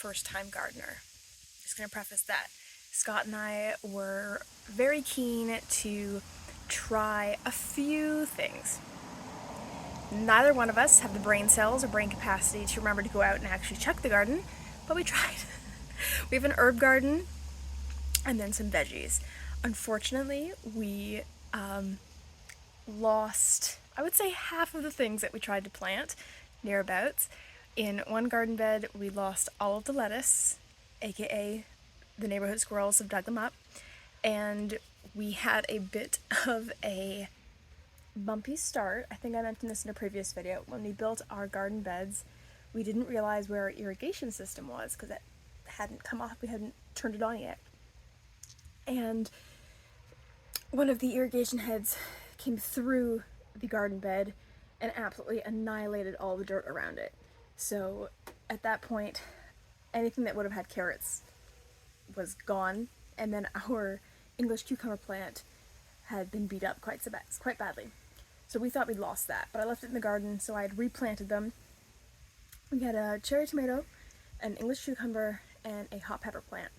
first-time gardener. Just gonna preface that. Scott and I were very keen to try a few things. Neither one of us have the brain cells or brain capacity to remember to go out and actually check the garden, but we tried. We have an herb garden and then some veggies. Unfortunately, we lost, I would say, half of the things that we tried to plant nearabouts. In one garden bed, we lost all of the lettuce, aka the neighborhood squirrels have dug them up, and we had a bit of a bumpy start. I think I mentioned this in a previous video. When we built our garden beds, we didn't realize where our irrigation system was because it hadn't come off, we hadn't turned it on yet. And one of the irrigation heads came through the garden bed and absolutely annihilated all the dirt around it. So at that point, anything that would have had carrots was gone, and then our English cucumber plant had been beat up quite badly. So we thought we'd lost that, but I left it in the garden, so I had replanted them. We had a cherry tomato, an English cucumber, and a hot pepper plant.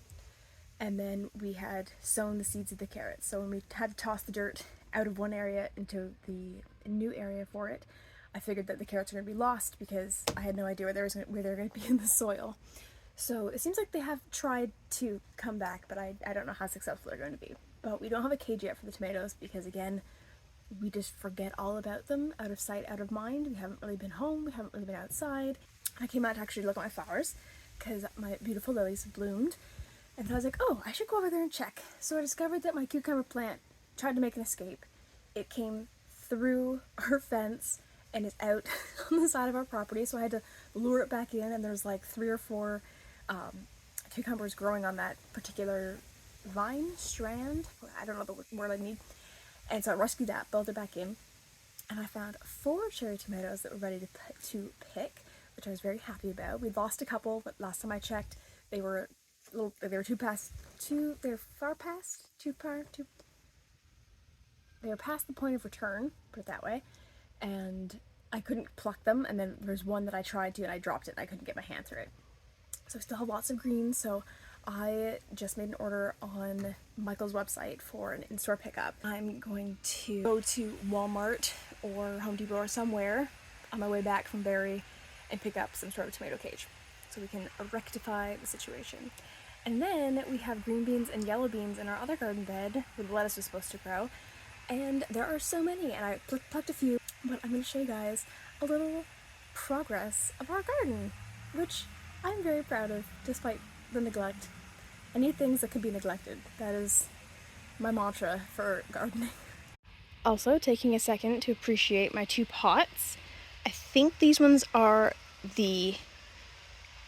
And then we had sown the seeds of the carrots. So when we had to toss the dirt out of one area into the new area for it, I figured that the carrots were going to be lost because I had no idea where they were going to be in the soil. So it seems like they have tried to come back, but I don't know how successful they're going to be. But we don't have a cage yet for the tomatoes because, again, we just forget all about them, out of sight, out of mind. We haven't really been home, we haven't really been outside. I came out to actually look at my flowers because my beautiful lilies have bloomed. And I was like, oh, I should go over there and check. So I discovered that my cucumber plant tried to make an escape. It came through our fence and is out on the side of our property, so I had to lure it back in, and there's like 3 or 4 cucumbers growing on that particular vine strand. I don't know the word I need. And so I rescued that, built it back in, and I found 4 cherry tomatoes that were ready to pick, which I was very happy about. We'd lost a couple, but last time I checked, they were past the point of return, put it that way, and I couldn't pluck them, and then there's one that I tried to and I dropped it and I couldn't get my hand through it. So I still have lots of greens, so I just made an order on Michael's website for an in-store pickup. I'm going to go to Walmart or Home Depot or somewhere on my way back from Barrie and pick up some sort of tomato cage so we can rectify the situation. And then we have green beans and yellow beans in our other garden bed where the lettuce was supposed to grow. And there are so many, and I plucked a few, but I'm going to show you guys a little progress of our garden, which I'm very proud of, despite the neglect. I need things that can be neglected. That is my mantra for gardening. Also, taking a second to appreciate my 2 pots. I think these ones are the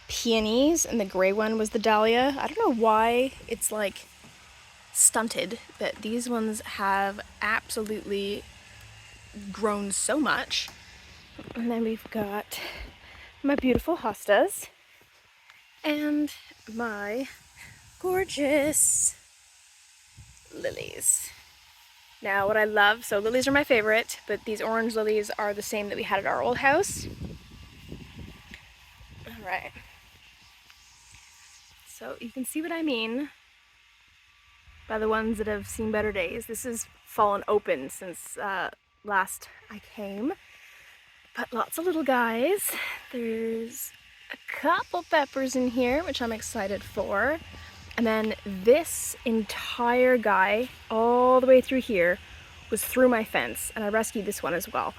peonies, and the gray one was the dahlia. I don't know why it's like stunted, but these ones have absolutely grown so much. And then we've got my beautiful hostas and my gorgeous lilies. Now what I love, so lilies are my favorite, but these orange lilies are the same that we had at our old house. Alright. So you can see what I mean by the ones that have seen better days. This has fallen open since last I came. But lots of little guys. There's a couple peppers in here, which I'm excited for. And then this entire guy, all the way through here, was through my fence, and I rescued this one as well.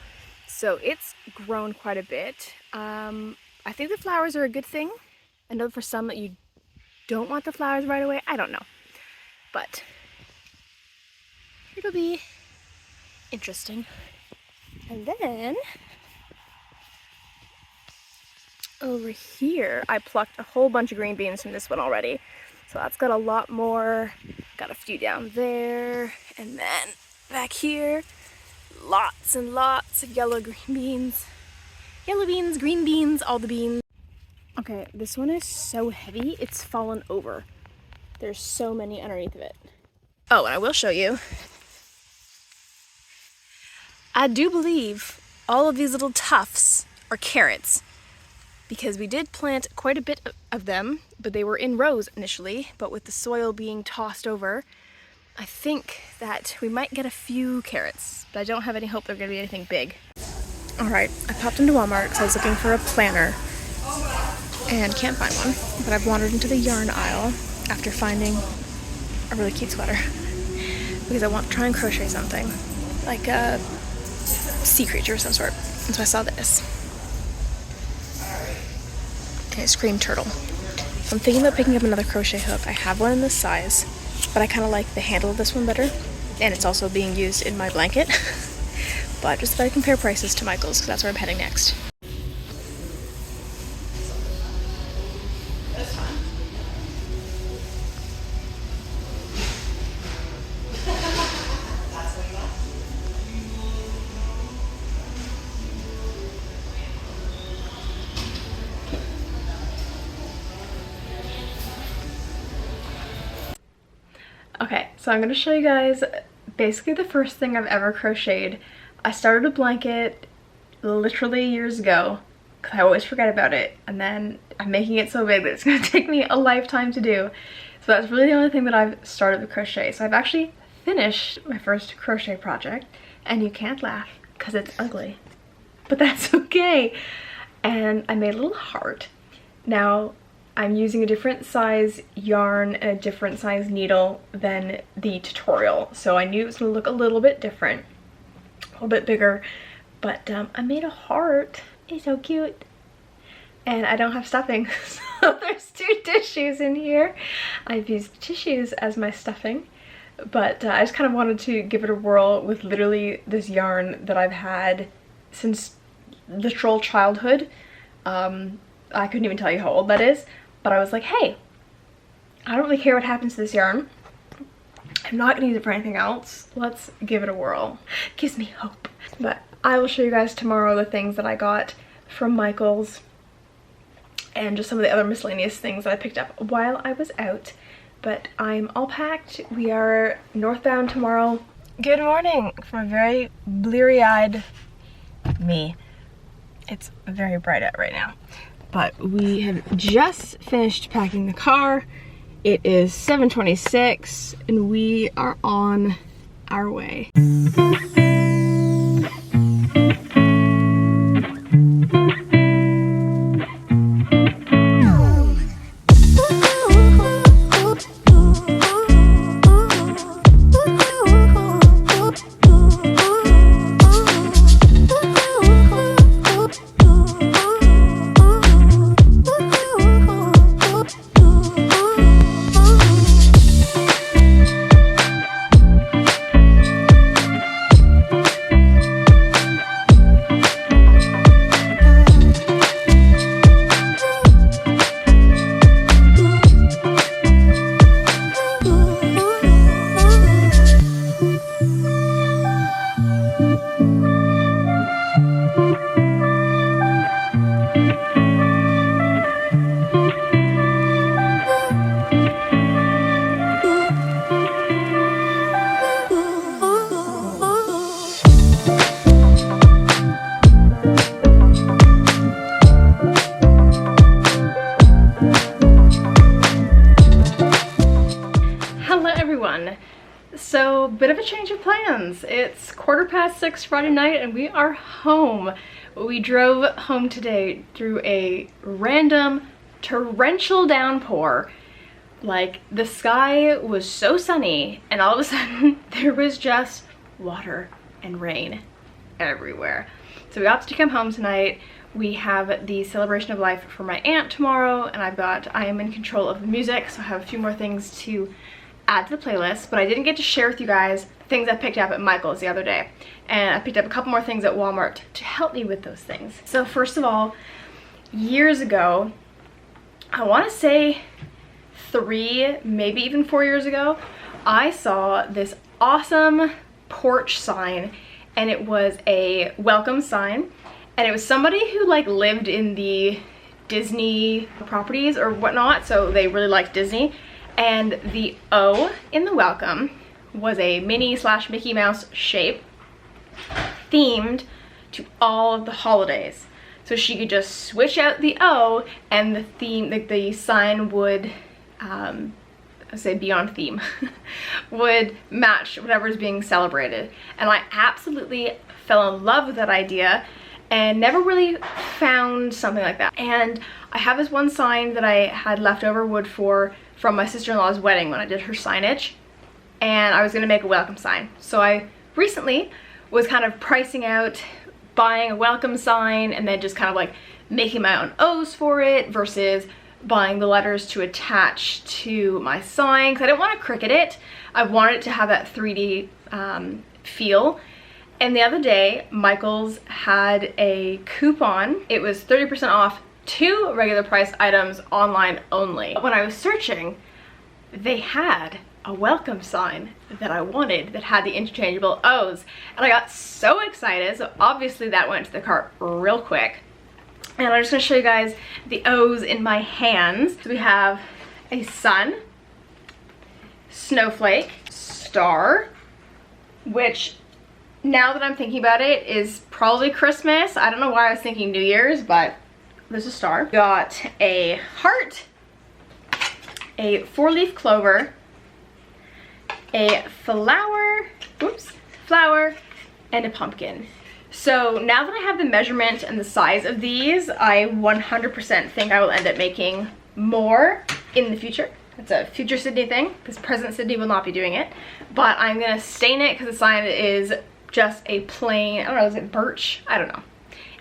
So it's grown quite a bit. I think the flowers are a good thing. I know for some that you don't want the flowers right away. I don't know. But it'll be interesting. And then over here, I plucked a whole bunch of green beans from this one already. So that's got a lot more. Got a few down there. And then back here, lots and lots of yellow green beans. Yellow beans, green beans, all the beans. Okay, this one is so heavy, it's fallen over. There's so many underneath of it. Oh, and I will show you. I do believe all of these little tufts are carrots. because we did plant quite a bit of them, but they were in rows initially, but with the soil being tossed over, I think that we might get a few carrots, but I don't have any hope they're gonna be anything big. Alright, I popped into Walmart because I was looking for a planner and can't find one, but I've wandered into the yarn aisle after finding a really cute sweater because I want to try and crochet something, like a sea creature of some sort. And so I saw this. And it screamed turtle. So I'm thinking about picking up another crochet hook. I have one in this size, but I kind of like the handle of this one better. And it's also being used in my blanket. But just thought I'd compare prices to Michael's because that's where I'm heading next. Okay, so I'm going to show you guys basically the first thing I've ever crocheted. I started a blanket literally years ago because I always forget about it, and then I'm making it so big that it's going to take me a lifetime to do. So that's really the only thing that I've started with crochet. So I've actually finished my first crochet project, and you can't laugh because it's ugly, but that's okay. And I made a little heart. Now I'm using a different size yarn and a different size needle than the tutorial, so I knew it was going to look a little bit different, a little bit bigger, but I made a heart. It's so cute. And I don't have stuffing, so there's 2 tissues in here. I've used tissues as my stuffing, but I just kind of wanted to give it a whirl with literally this yarn that I've had since literal childhood. I couldn't even tell you how old that is, but I was like, hey, I don't really care what happens to this yarn. I'm not gonna use it for anything else. Let's give it a whirl. Gives me hope. But I will show you guys tomorrow the things that I got from Michael's and just some of the other miscellaneous things that I picked up while I was out. But I'm all packed. We are northbound tomorrow. Good morning from a very bleary-eyed me. It's very bright out right now. But we have just finished packing the car. It is 7:26 and we are on our way. So, bit of a change of plans. It's 6:15 Friday night and we are home. We drove home today through a random torrential downpour. Like, the sky was so sunny and all of a sudden there was just water and rain everywhere. So we opted to come home tonight. We have the celebration of life for my aunt tomorrow, and I am in control of the music, so I have a few more things to add to the playlist, but I didn't get to share with you guys things I picked up at Michael's the other day. And I picked up a couple more things at Walmart to help me with those things. So first of all, years ago, I want to say 3, maybe even 4 years ago, I saw this awesome porch sign, and it was a welcome sign, and it was somebody who like lived in the Disney properties or whatnot, so they really liked Disney. And the O in the welcome was a Minnie/Mickey Mouse shape themed to all of the holidays. so she could just switch out the O and the theme, like the sign would, I say beyond theme, would match whatever's being celebrated. And I absolutely fell in love with that idea and never really found something like that. And I have this one sign that I had leftover wood from my sister-in-law's wedding when I did her signage, and I was gonna make a welcome sign. So I recently was kind of pricing out buying a welcome sign and then just kind of like making my own O's for it versus buying the letters to attach to my sign, because I didn't want to Cricut it. I wanted it to have that 3D feel. And the other day, Michael's had a coupon. It was 30% off 2 regular price items online only. When I was searching, they had a welcome sign that I wanted that had the interchangeable O's, and I got so excited. So obviously that went to the cart real quick, and I'm just going to show you guys the O's in my hands. So we have a sun, snowflake, star, which now that I'm thinking about it is probably Christmas. I don't know why I was thinking New Year's, but there's a star. Got a heart, a 4-leaf clover, a flower, flower, and a pumpkin. So now that I have the measurement and the size of these, I 100% think I will end up making more in the future. It's a future Sydney thing, because present Sydney will not be doing it. But I'm gonna stain it because the sign is just a plain, I don't know, is it birch? I don't know.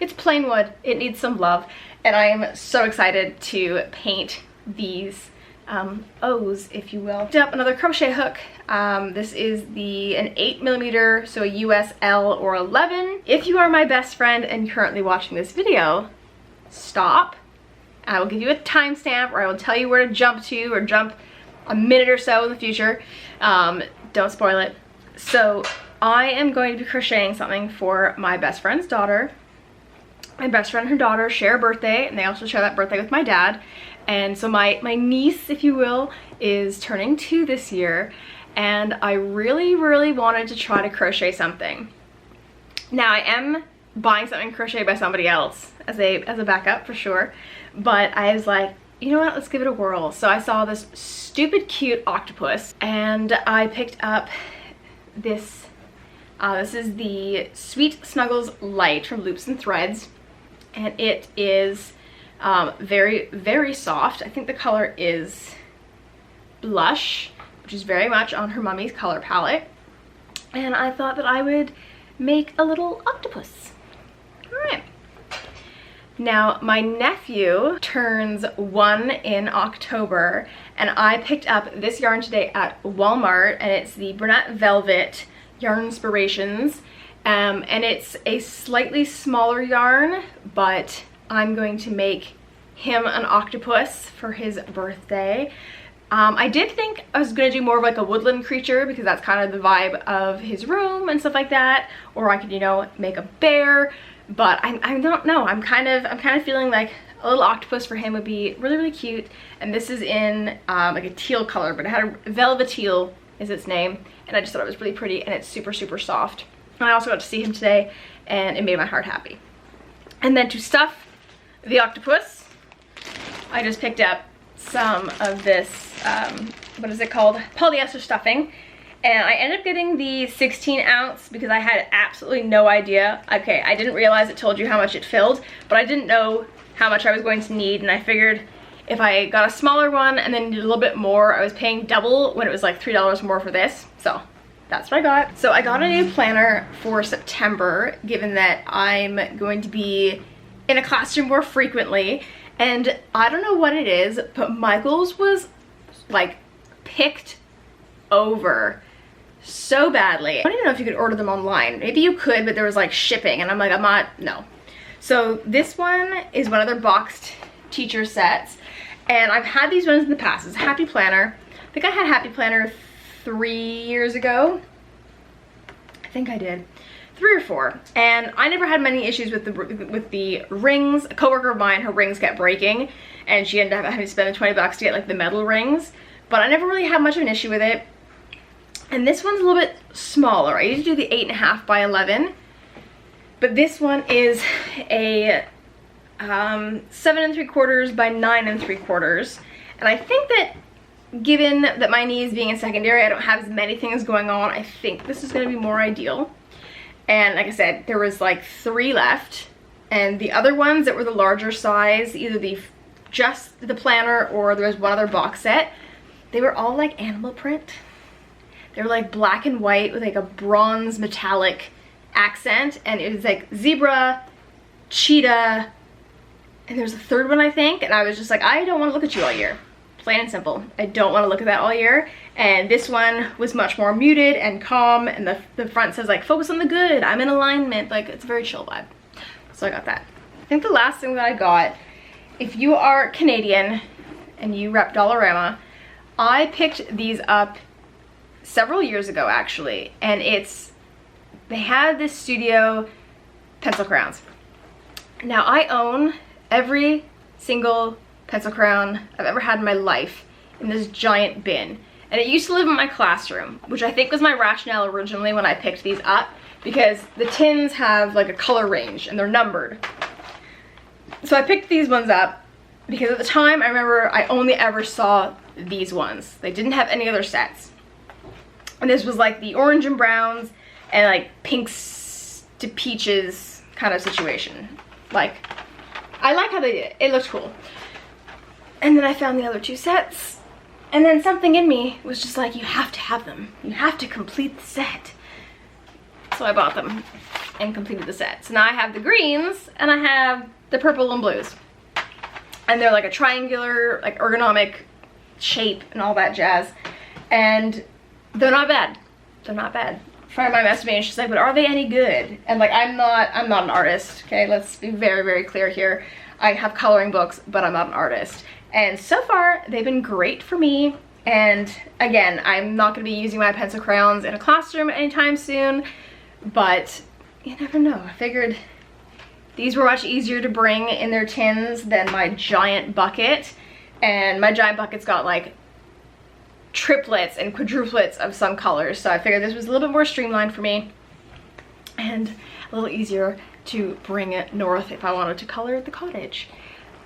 It's plain wood, it needs some love, and I am so excited to paint these O's, if you will. Picked up another crochet hook. This is an 8mm, so a US L or 11. If you are my best friend and currently watching this video, stop. I will give you a timestamp, or I will tell you where to jump to, or jump a minute or so in the future. Don't spoil it. So I am going to be crocheting something for my best friend's daughter. My best friend and her daughter share a birthday, and they also share that birthday with my dad. And so my niece, if you will, is turning 2 this year, and I really wanted to try to crochet something. Now I am buying something crocheted by somebody else as a backup for sure, but I was like, you know what, let's give it a whirl. So I saw this stupid cute octopus, and I picked up this. This is the Sweet Snuggles Light from Loops and Threads, and it is very soft. I think the color is blush, which is very much on her mummy's color palette, and I thought that I would make a little octopus. Alright. Now my nephew turns 1 in October, and I picked up this yarn today at Walmart, and it's the Bernat Velvet Yarn Inspirations, and it's a slightly smaller yarn, but I'm going to make him an octopus for his birthday. I did think I was going to do more of like a woodland creature, because that's kind of the vibe of his room and stuff like that, or I could, you know, make a bear, but I don't know. I'm kind of feeling like a little octopus for him would be really cute. And this is in like a teal color, but it had a velvet teal is its name, and I just thought it was really pretty, and it's super soft. And I also got to see him today, and it made my heart happy. And then to stuff the octopus, I just picked up some of this, what is it called? Polyester stuffing. And I ended up getting the 16-ounce because I had absolutely no idea. Okay, I didn't realize it told you how much it filled, but I didn't know how much I was going to need, and I figured if I got a smaller one and then did a little bit more, I was paying double when it was like $3 more for this. So that's what I got. So I got a new planner for September, given that I'm going to be in a classroom more frequently. And I don't know what it is, but Michael's was like picked over so badly. I don't even know if you could order them online. Maybe you could, but there was like shipping, and I'm like, no. So this one is one of their boxed teacher sets, and I've had these ones in the past. It's a Happy Planner. I think I had Happy Planner 3 years ago. I think I did. 3 or 4, and I never had many issues with the rings. A coworker of mine, her rings kept breaking, and she ended up having to spend the $20 to get like the metal rings, but I never really had much of an issue with it. And this one's a little bit smaller. I usually do the 8.5 by 11, but this one is a 7 3/4 by 9 3/4. And I think that given that my knees being in secondary, I don't have as many things going on, I think this is going to be more ideal. And like I said, there was like 3 left, and the other ones that were the larger size, either just the planner or there was one other box set, they were all like animal print. They were like black and white with like a bronze metallic accent, and it was like zebra, cheetah, and there's a third one I think, and I was just like, I don't want to look at you all year. Plain and simple. I don't want to look at that all year. And this one was much more muted and calm, and the front says like, focus on the good, I'm in alignment. Like, it's a very chill vibe. So I got that. I think the last thing that I got, if you are Canadian and you rep Dollarama, I picked these up several years ago actually, and they had this studio pencil crayons. Now I own every single pencil crayon I've ever had in my life in this giant bin, and it used to live in my classroom, which I think was my rationale originally when I picked these up, because the tins have like a color range and they're numbered. So I picked these ones up because at the time I remember I only ever saw these ones. They didn't have any other sets, and this was like the orange and browns and like pinks to peaches kind of situation. Like, I like how they did it. It looked cool. And then I found the other 2 sets, and then something in me was just like, you have to have them. You have to complete the set. So I bought them and completed the set. So now I have the greens and I have the purple and blues. And they're like a triangular, like ergonomic shape and all that jazz. And they're not bad. They're not bad. A friend of mine messaged me and she's like, but are they any good? And like, I'm not an artist, okay? Let's be very, very clear here. I have coloring books, but I'm not an artist. And so far, they've been great for me. And again, I'm not gonna be using my pencil crayons in a classroom anytime soon, but you never know. I figured these were much easier to bring in their tins than my giant bucket. And my giant bucket's got like triplets and quadruplets of some colors. So I figured this was a little bit more streamlined for me and a little easier to bring it north if I wanted to color the cottage.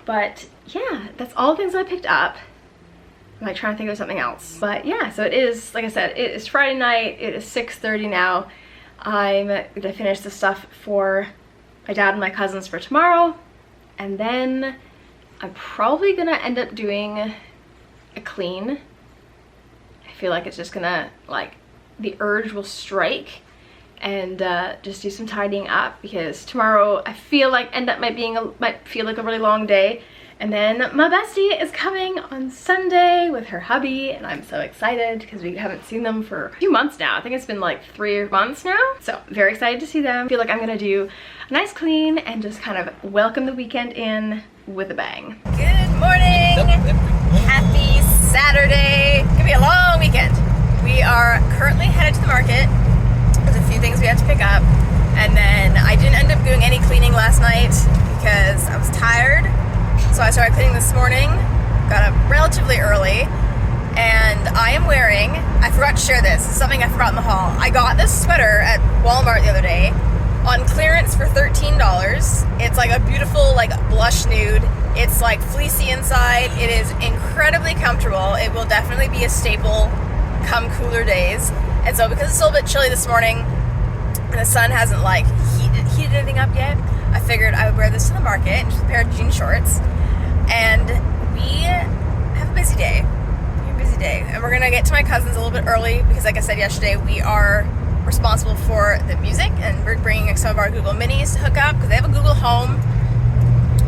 But yeah, that's all the things I picked up. I'm like trying to think of something else. But yeah, so it is, like I said, it is Friday night. It is 6:30 now. I'm gonna finish the stuff for my dad and my cousins for tomorrow. And then I'm probably gonna end up doing a clean. I feel like it's just gonna, like, the urge will strike and just do some tidying up, because tomorrow I feel like might feel like a really long day. And then my bestie is coming on Sunday with her hubby, and I'm so excited because we haven't seen them for a few months now. I think it's been like 3 months now. So very excited to see them. I feel like I'm gonna do a nice clean and just kind of welcome the weekend in with a bang. Good morning! Happy Saturday! It's gonna be a long weekend. We are currently headed to the market. There's a few things we have to pick up, and then I didn't end up doing any cleaning last night because I was tired. So I started cleaning this morning, got up relatively early, and I am wearing, I forgot to share this, something I forgot in the haul. I got this sweater at Walmart the other day on clearance for $13. It's like a beautiful like blush nude. It's like fleecy inside. It is incredibly comfortable. It will definitely be a staple come cooler days. And so because it's a little bit chilly this morning and the sun hasn't like heated anything up yet, I figured I would wear this to the market and just a pair of jean shorts. And we have a busy day. And we're gonna get to my cousins a little bit early because, like I said yesterday, we are responsible for the music, and we're bringing some of our Google Minis to hook up because they have a Google Home.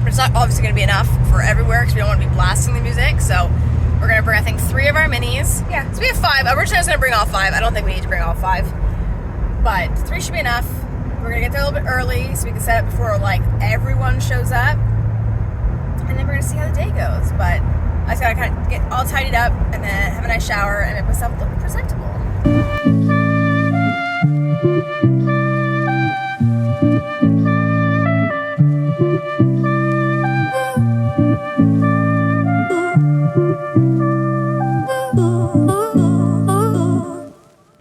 But it's not obviously gonna be enough for everywhere because we don't want to be blasting the music. So we're gonna bring, I think, 3 of our minis. Yeah, so we have 5. Originally I was gonna bring all 5. I don't think we need to bring all 5, but 3 should be enough. We're gonna get there a little bit early so we can set up before like everyone shows up, and then we're gonna see how the day goes. But I just gotta kind of get all tidied up and then have a nice shower and make myself look presentable.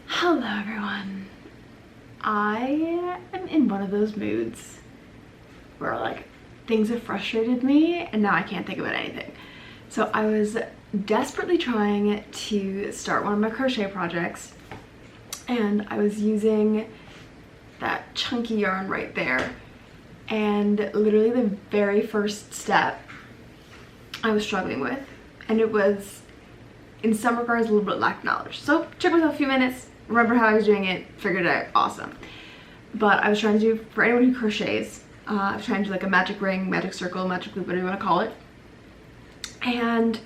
Hello everyone. I am in one of those moods where like things have frustrated me and now I can't think about anything. So I was desperately trying to start one of my crochet projects, and I was using that chunky yarn right there, and literally the very first step I was struggling with, and it was in some regards a little bit lack of knowledge. So took myself a few minutes, remember how I was doing it, figured it out, awesome. But I was trying to do, for anyone who crochets, I was trying to do like a magic ring, magic circle, magic loop, whatever you want to call it. And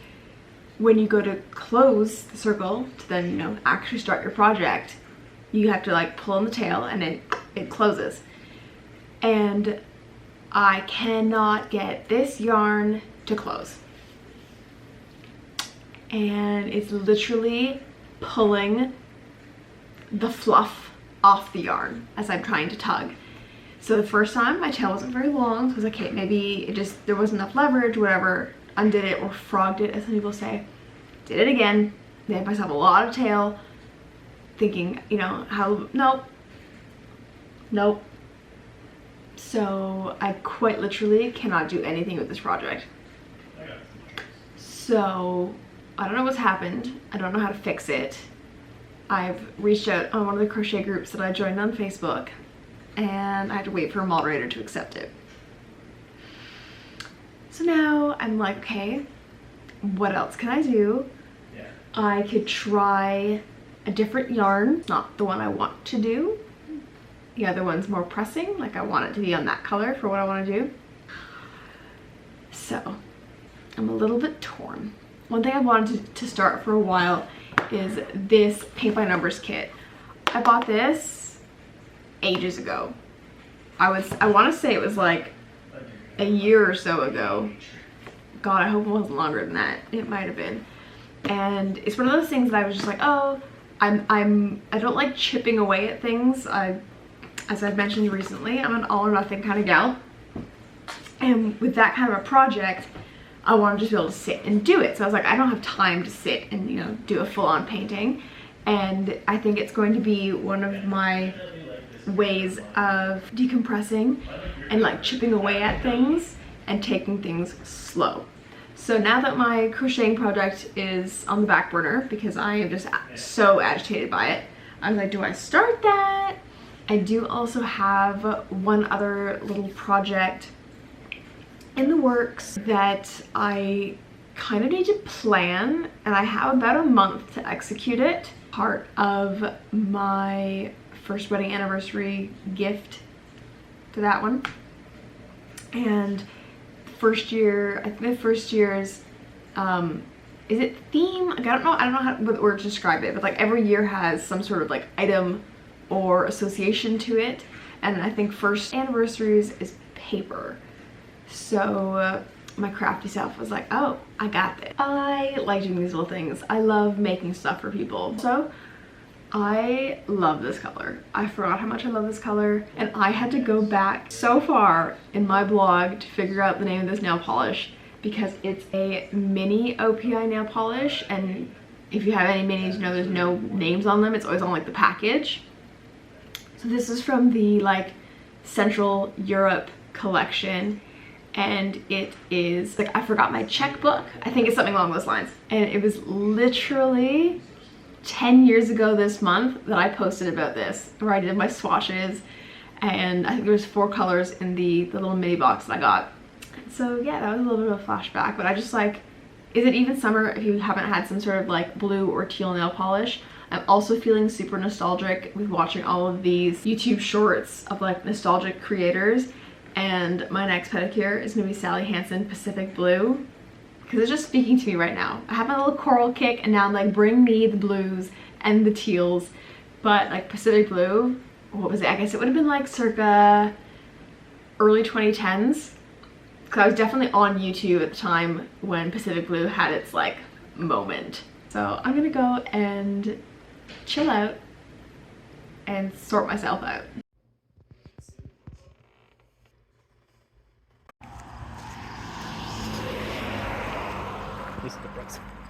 when you go to close the circle to then, you know, actually start your project, you have to like pull on the tail and it closes. And I cannot get this yarn to close. And it's literally pulling the fluff off the yarn as I'm trying to tug. So the first time my tail wasn't very long, so I was like, okay, maybe it just, there wasn't enough leverage, whatever, undid it or frogged it, as some people say. Did it again, made myself a lot of tail, thinking, you know, how, nope. So I quite literally cannot do anything with this project. So I don't know what's happened. I don't know how to fix it. I've reached out on one of the crochet groups that I joined on Facebook, and I had to wait for a moderator to accept it. So now I'm like, okay, what else can I do? Yeah. I could try a different yarn, not the one I want to do. The other one's more pressing, like I want it to be on that color for what I want to do. So I'm a little bit torn. One thing I wanted to start for a while is this paint by numbers kit. I bought this ages ago. I want to say it was like a year or so ago. God, I hope it wasn't longer than that. It might have been. And it's one of those things that I was just like, oh, I don't like chipping away at things. As I've mentioned recently, I'm an all or nothing kind of gal. And with that kind of a project, I want to just be able to sit and do it. So I was like, I don't have time to sit and, you know, do a full-on painting. And I think it's going to be one of my ways of decompressing and like chipping away at things and taking things slow. So now that my crocheting project is on the back burner because I am just so agitated by it, I was like, do I start that? I do also have one other little project in the works that I kind of need to plan, and I have about a month to execute it. Part of my first wedding anniversary gift to that one. And first year, I think the first year's, is it theme? Like, I don't know what word to describe it, but like every year has some sort of like item or association to it. And I think first anniversaries is paper. So my crafty self was like, oh, I got this. I like doing these little things. I love making stuff for people. So I love this color. I forgot how much I love this color, and I had to go back so far in my blog to figure out the name of this nail polish because it's a mini OPI nail polish, and if you have any minis, you know there's no names on them. It's always on like the package. So this is from the like Central Europe collection, and it is like, I forgot my checkbook. I think it's something along those lines. And it was literally 10 years ago this month that I posted about this, where I did my swatches, and I think there was 4 colors in the little mini box that I got. So yeah, that was a little bit of a flashback, but I just like, is it even summer if you haven't had some sort of like blue or teal nail polish? I'm also feeling super nostalgic with watching all of these YouTube shorts of like nostalgic creators, and my next pedicure is gonna be Sally Hansen Pacific Blue, because it's just speaking to me right now. I have my little coral kick, and now I'm like, bring me the blues and the teals. But like Pacific Blue, what was it? I guess it would have been like circa early 2010s, because I was definitely on YouTube at the time when Pacific Blue had its like moment. So I'm gonna go and chill out and sort myself out. Listo, próximo.